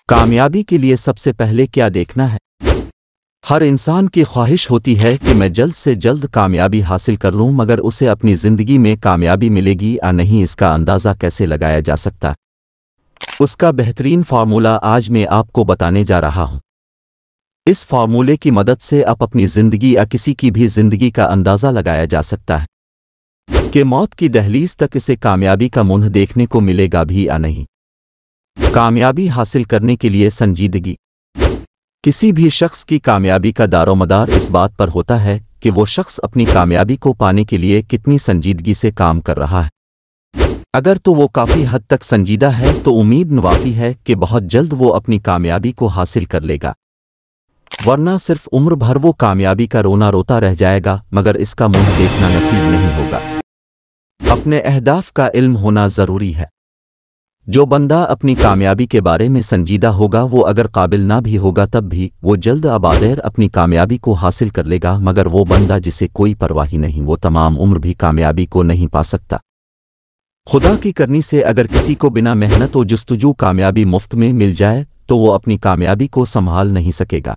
कामयाबी के लिए सबसे पहले क्या देखना है? हर इंसान की ख्वाहिश होती है कि मैं जल्द से जल्द कामयाबी हासिल कर लूं, मगर उसे अपनी ज़िंदगी में कामयाबी मिलेगी या नहीं इसका अंदाज़ा कैसे लगाया जा सकता? उसका बेहतरीन फार्मूला आज मैं आपको बताने जा रहा हूं। इस फार्मूले की मदद से आप अपनी ज़िंदगी या किसी की भी ज़िंदगी का अंदाज़ा लगाया जा सकता है कि मौत की दहलीज तक इसे कामयाबी का मुंह देखने को मिलेगा भी या नहीं। कामयाबी हासिल करने के लिए संजीदगी। किसी भी शख्स की कामयाबी का दारोमदार इस बात पर होता है कि वो शख्स अपनी कामयाबी को पाने के लिए कितनी संजीदगी से काम कर रहा है। अगर तो वो काफ़ी हद तक संजीदा है तो उम्मीद नवाफी है कि बहुत जल्द वो अपनी कामयाबी को हासिल कर लेगा, वरना सिर्फ उम्र भर वो कामयाबी का रोना रोता रह जाएगा मगर इसका मुंह देखना नसीब नहीं होगा। अपने अहदाफ का इल्म होना ज़रूरी है। जो बंदा अपनी कामयाबी के बारे में संजीदा होगा वो अगर काबिल ना भी होगा तब भी वो जल्द अबादेर अपनी कामयाबी को हासिल कर लेगा, मगर वो बंदा जिसे कोई परवाही नहीं वो तमाम उम्र भी कामयाबी को नहीं पा सकता। खुदा की करनी से अगर किसी को बिना मेहनत और जुस्तजू कामयाबी मुफ्त में मिल जाए तो वो अपनी कामयाबी को संभाल नहीं सकेगा।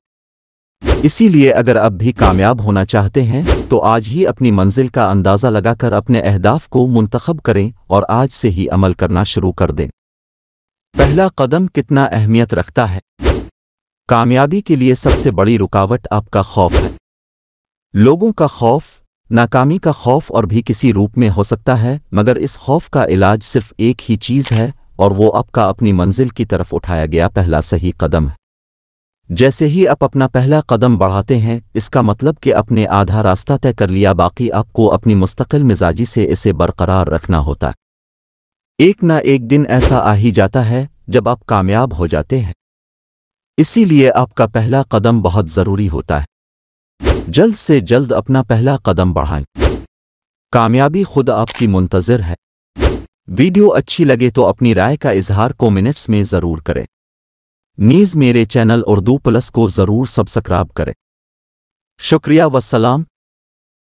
इसीलिए अगर अब भी कामयाब होना चाहते हैं तो आज ही अपनी मंजिल का अंदाज़ा लगाकर अपने अहदाफ को मुंतखब करें और आज से ही अमल करना शुरू कर दें। पहला कदम कितना अहमियत रखता है? कामयाबी के लिए सबसे बड़ी रुकावट आपका खौफ है। लोगों का खौफ, नाकामी का खौफ और भी किसी रूप में हो सकता है, मगर इस खौफ का इलाज सिर्फ एक ही चीज़ है और वो आपका अपनी मंजिल की तरफ उठाया गया पहला सही कदम है। जैसे ही आप अपना पहला कदम बढ़ाते हैं इसका मतलब कि आपने आधा रास्ता तय कर लिया, बाकी आपको अपनी मुस्तकिल मिजाजी से इसे बरकरार रखना होता है। एक ना एक दिन ऐसा आ ही जाता है जब आप कामयाब हो जाते हैं, इसीलिए आपका पहला कदम बहुत ज़रूरी होता है। जल्द से जल्द अपना पहला कदम बढ़ाएं। कामयाबी खुद आपकी मुंतज़िर है। वीडियो अच्छी लगे तो अपनी राय का इजहार कमेंट्स में ज़रूर करें। नीज़ मेरे चैनल उर्दू प्लस को ज़रूर सब्सक्राइब करें। शुक्रिया वस्सलाम।